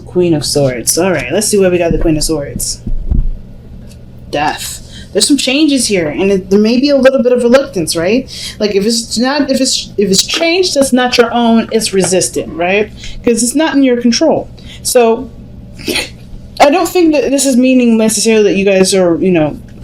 Queen of Swords. All right, let's see where we got the Queen of Swords. Death. There's some changes here, and there may be a little bit of reluctance, right? Like if it's change that's not your own, it's resistant, right? Because it's not in your control. So I don't think that this is meaning necessarily that you guys are,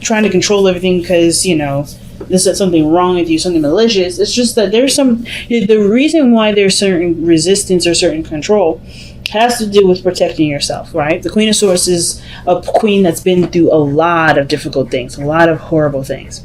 trying to control everything because, there's something wrong with you, something malicious. It's just that the reason why there's certain resistance or certain control has to do with protecting yourself, right? The Queen of Swords is a queen that's been through a lot of difficult things, a lot of horrible things.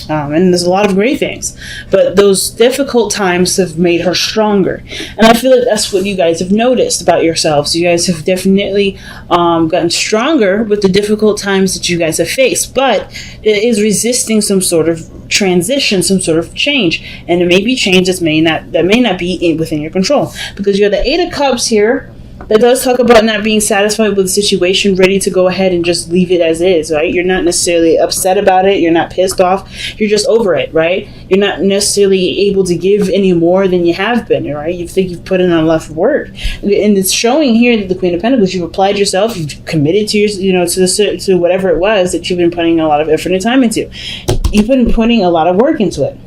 And there's a lot of great things. But those difficult times have made her stronger. And I feel like that's what you guys have noticed about yourselves. You guys have definitely gotten stronger with the difficult times that you guys have faced. But it is resisting some sort of transition, some sort of change. And it may be change that may not be within your control. Because you have the Eight of Cups here. That does talk about not being satisfied with the situation, ready to go ahead and just leave it as is, right? You're not necessarily upset about it. You're not pissed off. You're just over it, right? You're not necessarily able to give any more than you have been, right? You think you've put in enough work. And it's showing here that the Queen of Pentacles, you've applied yourself, you've committed to your, to whatever it was that you've been putting a lot of effort and time into. You've been putting a lot of work into it.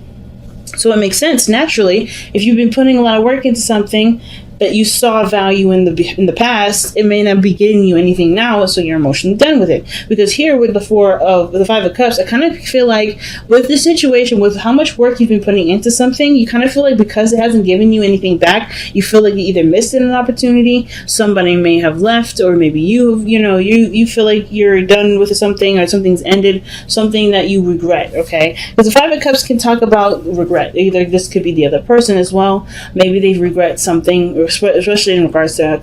So it makes sense, naturally, if you've been putting a lot of work into something that you saw value in the past, it may not be getting you anything now, so you're emotionally done with it. Because here with the Five of Cups, I kind of feel like with this situation, with how much work you've been putting into something, you kind of feel like because it hasn't given you anything back, you feel like you either missed an opportunity, somebody may have left, or maybe you feel like you're done with something, or something's ended, something that you regret, okay? Because the Five of Cups can talk about regret. Either this could be the other person as well. Maybe they regret something, especially in regards to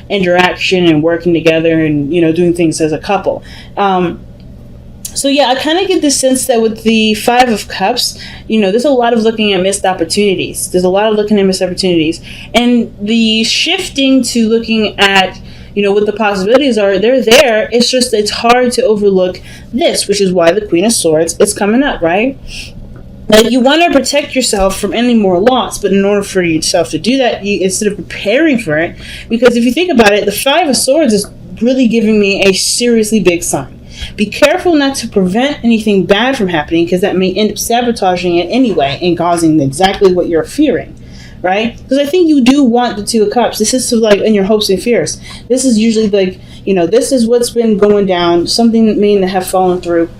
interaction and working together and doing things as a couple. So yeah, I kind of get the sense that with the Five of Cups, there's a lot of looking at missed opportunities. And the shifting to looking at what the possibilities are, they're there. It's just it's hard to overlook this, which is why the Queen of Swords is coming up, right? Like, you want to protect yourself from any more loss, but in order for yourself to do that, instead of preparing for it, because if you think about it, the Five of Swords is really giving me a seriously big sign. Be careful not to prevent anything bad from happening, because that may end up sabotaging it anyway and causing exactly what you're fearing, right? Because I think you do want the Two of Cups. This is sort of like in your hopes and fears. This is usually like, this is what's been going down, something that may have fallen through.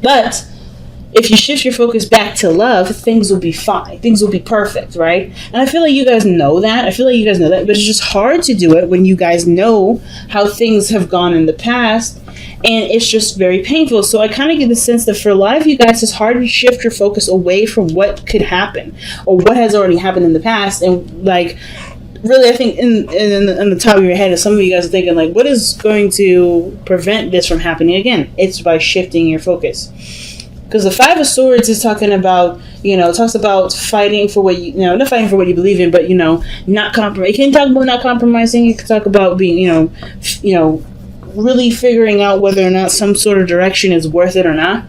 But if you shift your focus back to love, things will be fine. Things will be perfect, right? And I feel like you guys know that. But it's just hard to do it when you guys know how things have gone in the past, and it's just very painful. So I kind of get the sense that for a lot of you guys, it's hard to shift your focus away from what could happen or what has already happened in the past. And like, really, I think in the top of your head, some of you guys are thinking like, what is going to prevent this from happening again? It's by shifting your focus. Because the Five of Swords is talking about, talks about fighting for what not fighting for what you believe in, but, not compromise. You can talk about not compromising. You can talk about being, really figuring out whether or not some sort of direction is worth it or not.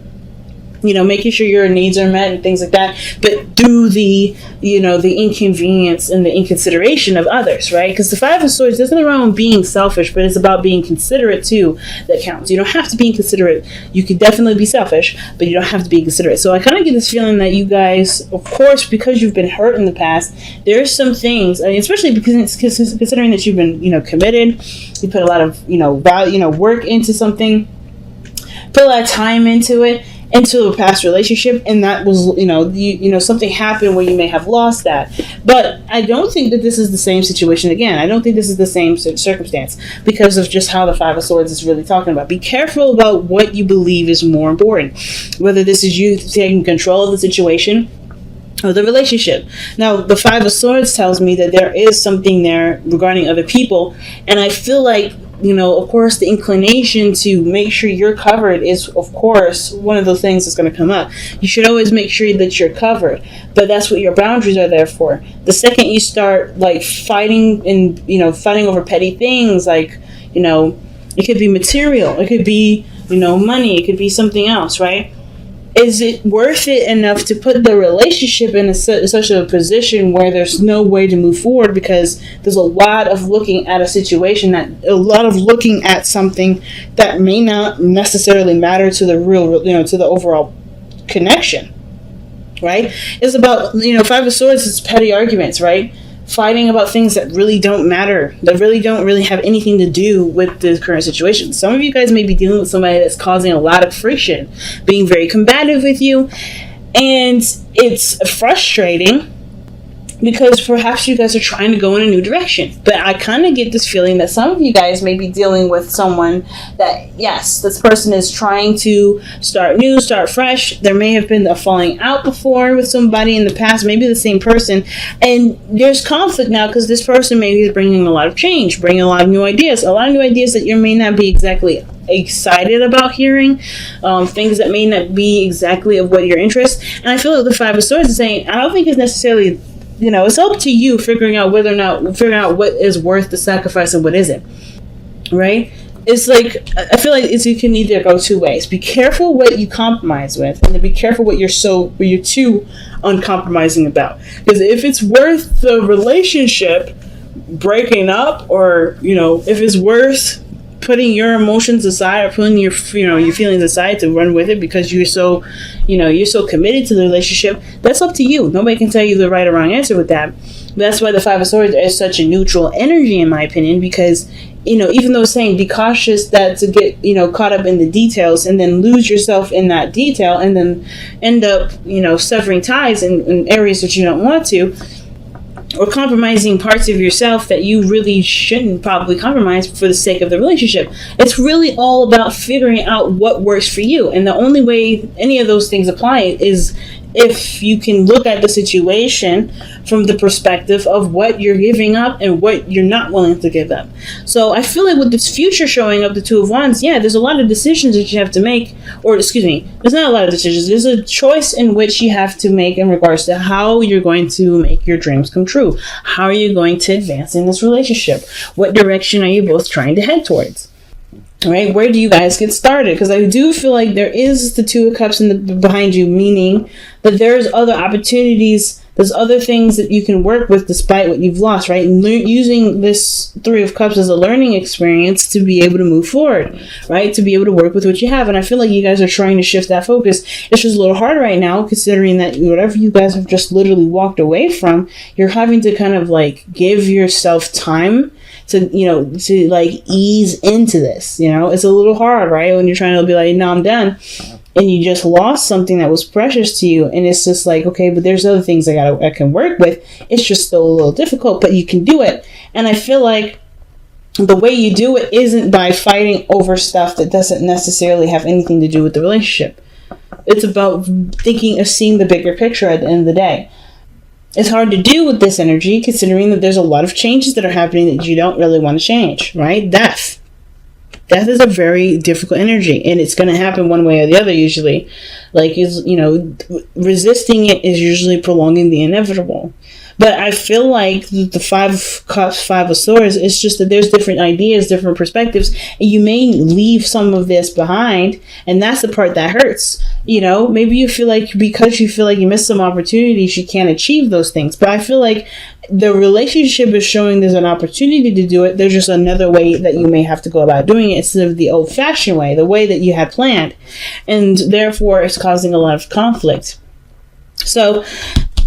Making sure your needs are met and things like that, but do the inconvenience and the inconsideration of others, right? Because the Five of Swords isn't around being selfish, but it's about being considerate too that counts. You don't have to be inconsiderate. You can definitely be selfish, but you don't have to be considerate. So I kind of get this feeling that you guys, of course, because you've been hurt in the past, there's some things, especially because considering that you've been, committed, you put a lot of, value, work into something, put a lot of time into it, into a past relationship, and that was, something happened where you may have lost that. But I don't think that this is the same situation again. I don't think this is the same circumstance because of just how the Five of Swords is really talking about. Be careful about what you believe is more important, whether this is you taking control of the situation or the relationship. Now, the Five of Swords tells me that there is something there regarding other people, and I feel like, of course, the inclination to make sure you're covered is, of course, one of those things that's going to come up. You should always make sure that you're covered, but that's what your boundaries are there for. The second you start, like, fighting over petty things, like, it could be material, it could be, money, it could be something else, right? is it worth it enough to put the relationship in such a position where there's no way to move forward, because there's a lot of looking at a situation, that a lot of looking at something that may not necessarily matter to the real, to the overall connection, right? It's about, Five of Swords is petty arguments, right? Fighting about things that really don't matter, that really don't really have anything to do with the current situation. Some of you guys may be dealing with somebody that's causing a lot of friction, being very combative with you, and it's frustrating because perhaps you guys are trying to go in a new direction. But I kind of get this feeling that some of you guys may be dealing with someone that, yes, this person is trying to start new, start fresh. There may have been a falling out before with somebody in the past, maybe the same person. And there's conflict now because this person maybe is bringing a lot of change, bringing a lot of new ideas, that you may not be exactly excited about hearing, things that may not be exactly of what your interest. And I feel like the Five of Swords is saying, I don't think it's necessarily, it's up to you figuring out what is worth the sacrifice and what isn't, right? It's like, I feel like you can either go two ways. Be careful what you compromise with, and then be careful what you're too uncompromising about. Because if it's worth the relationship breaking up, or, if it's worth putting your emotions aside, or putting your feelings aside to run with it because you're so committed to the relationship, that's up to you. Nobody can tell you the right or wrong answer with that. That's why the Five of Swords is such a neutral energy, in my opinion, because even though it's saying be cautious that to get caught up in the details and then lose yourself in that detail and then end up severing ties in areas that you don't want to, or compromising parts of yourself that you really shouldn't probably compromise for the sake of the relationship. It's really all about figuring out what works for you. And the only way any of those things apply is if you can look at the situation from the perspective of what you're giving up and what you're not willing to give up. So I feel like with this future showing up, the Two of Wands, there's a lot of decisions that you have to make, there's not a lot of decisions. There's a choice in which you have to make in regards to how you're going to make your dreams come true. How are you going to advance in this relationship? What direction are you both trying to head towards? Right, where do you guys get started? Because I do feel like there is the Two of Cups behind you, meaning that there's other opportunities, there's other things that you can work with despite what you've lost, right? Using this Three of Cups as a learning experience to be able to move forward, right? To be able to work with what you have. And I feel like you guys are trying to shift that focus. It's just a little hard right now, considering that whatever you guys have just literally walked away from, you're having to kind of like give yourself time to ease into this. It's a little hard, right? When you're trying to be like, no, I'm done. And you just lost something that was precious to you. And it's just like, okay, but there's other things I can work with. It's just still a little difficult, but you can do it. And I feel like the way you do it isn't by fighting over stuff that doesn't necessarily have anything to do with the relationship. It's about seeing the bigger picture at the end of the day. It's hard to do with this energy, considering that there's a lot of changes that are happening that you don't really want to change, right? Death is a very difficult energy, and it's going to happen one way or the other usually. Resisting it is usually prolonging the inevitable. But I feel like the Five of Cups, Five of Swords, it's just that there's different ideas, different perspectives, and you may leave some of this behind, and that's the part that hurts. Maybe you feel like because you feel like you missed some opportunities, you can't achieve those things. But I feel like the relationship is showing there's an opportunity to do it. There's just another way that you may have to go about doing it instead of the old-fashioned way, the way that you had planned. And therefore, it's causing a lot of conflict. So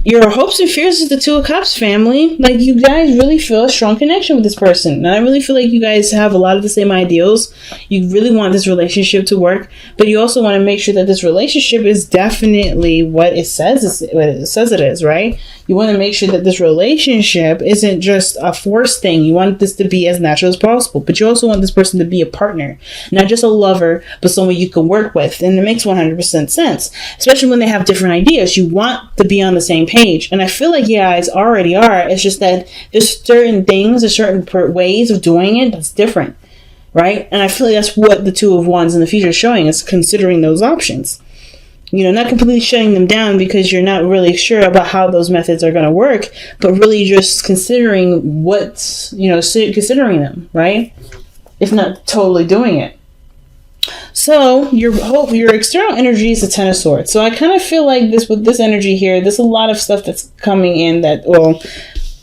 your hopes and fears is the Two of Cups, family. Like, you guys really feel a strong connection with this person. And I really feel like you guys have a lot of the same ideals. You really want this relationship to work, but you also want to make sure that this relationship is definitely what it says it is, right? You want to make sure that this relationship isn't just a forced thing. You want this to be as natural as possible, but you also want this person to be a partner, not just a lover, but someone you can work with. And it makes 100% sense, especially when they have different ideas. You want to be on the same page. And I feel like you guys already are. It's just that there's certain things, there's certain ways of doing it that's different, right? And I feel like that's what the Two of Wands in the future is showing us, considering those options. Not completely shutting them down because you're not really sure about how those methods are going to work, but really just considering considering them, right? If not totally doing it. So your external energy is the Ten of Swords. So I kind of feel like this with this energy here, there's a lot of stuff that's coming in that, well,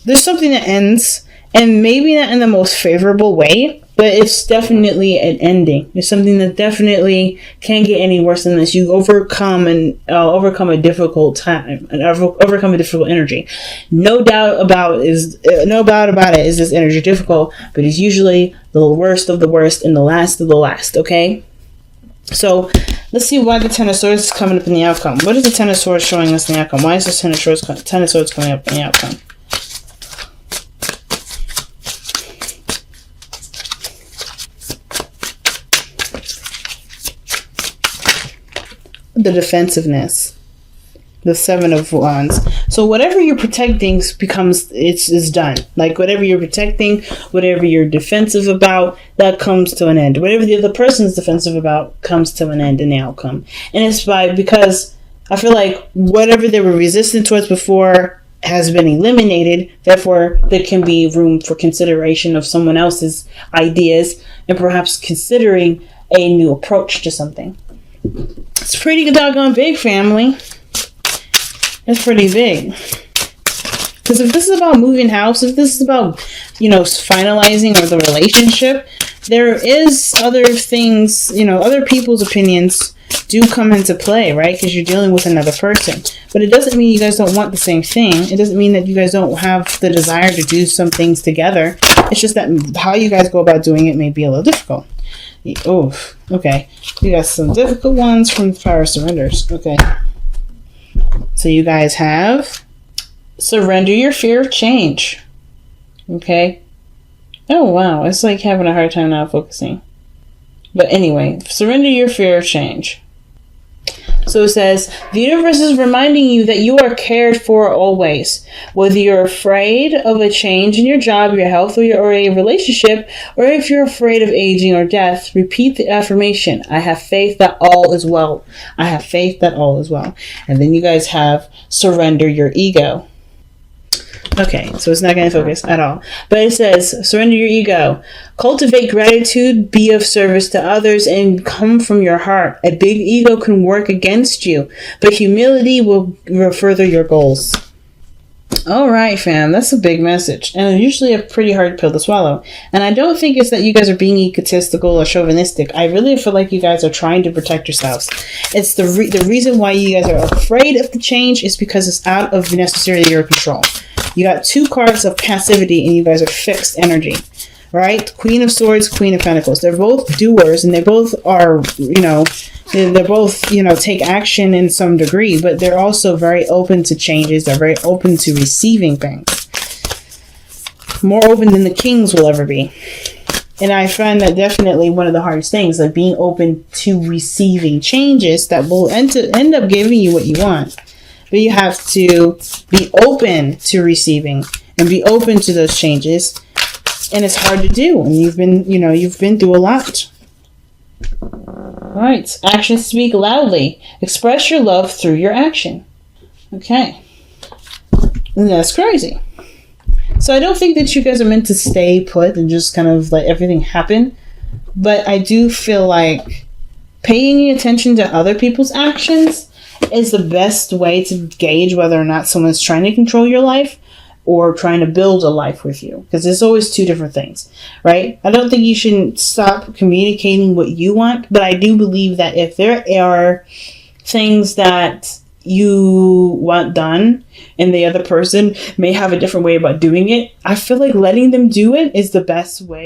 there's something that ends, and maybe not in the most favorable way, but it's definitely an ending. It's something that definitely can't get any worse than this. You overcome a difficult time and overcome a difficult energy. No doubt about it. Is this energy difficult? But it's usually the worst of the worst and the last of the last. Okay. So let's see why the Ten of Swords is coming up in the outcome. What is the Ten of Swords showing us in the outcome? Why is the Ten of Swords coming up in the outcome? The defensiveness, the Seven of Wands. So whatever you're protecting is done. Like whatever you're protecting, whatever you're defensive about, that comes to an end. Whatever the other person's defensive about comes to an end in the outcome. And it's because I feel like whatever they were resistant towards before has been eliminated. Therefore, there can be room for consideration of someone else's ideas and perhaps considering a new approach to something. It's pretty doggone big, family. It's pretty big. Because if this is about moving house, if this is about, finalizing of the relationship, there is other things, other people's opinions do come into play, right? Because you're dealing with another person. But it doesn't mean you guys don't want the same thing. It doesn't mean that you guys don't have the desire to do some things together. It's just that how you guys go about doing it may be a little difficult. Oh, okay. You got some difficult ones from the Power of Surrenders. Okay. So you guys have surrender your fear of change. Okay. Oh, wow. It's like having a hard time now focusing. But anyway, surrender your fear of change. So it says, the universe is reminding you that you are cared for always. Whether you're afraid of a change in your job, your health, or a relationship, or if you're afraid of aging or death, repeat the affirmation. I have faith that all is well. I have faith that all is well. And then you guys have surrender your ego. Okay, so it's not going to focus at all. But it says, surrender your ego. Cultivate gratitude, be of service to others, and come from your heart. A big ego can work against you, but humility will further your goals. All right, fam, that's a big message, and usually a pretty hard pill to swallow. And I don't think it's that you guys are being egotistical or chauvinistic. I really feel like you guys are trying to protect yourselves. It's the reason why you guys are afraid of the change is because it's out of necessarily your control. You got two cards of passivity, and you guys are fixed energy, right? Queen of Swords, Queen of Pentacles. They're both doers, and they both are, they're both, take action in some degree, but they're also very open to changes. They're very open to receiving things. More open than the kings will ever be. And I find that definitely one of the hardest things, like being open to receiving changes that will end up giving you what you want. But you have to be open to receiving and be open to those changes. And it's hard to do. And you've been through a lot. All right. Actions speak loudly. Express your love through your action. Okay. And that's crazy. So I don't think that you guys are meant to stay put and just kind of let everything happen. But I do feel like paying attention to other people's actions is the best way to gauge whether or not someone's trying to control your life or trying to build a life with you. Because there's always two different things, right? I don't think you shouldn't stop communicating what you want, but I do believe that if there are things that you want done and the other person may have a different way about doing it, I feel like letting them do it is the best way.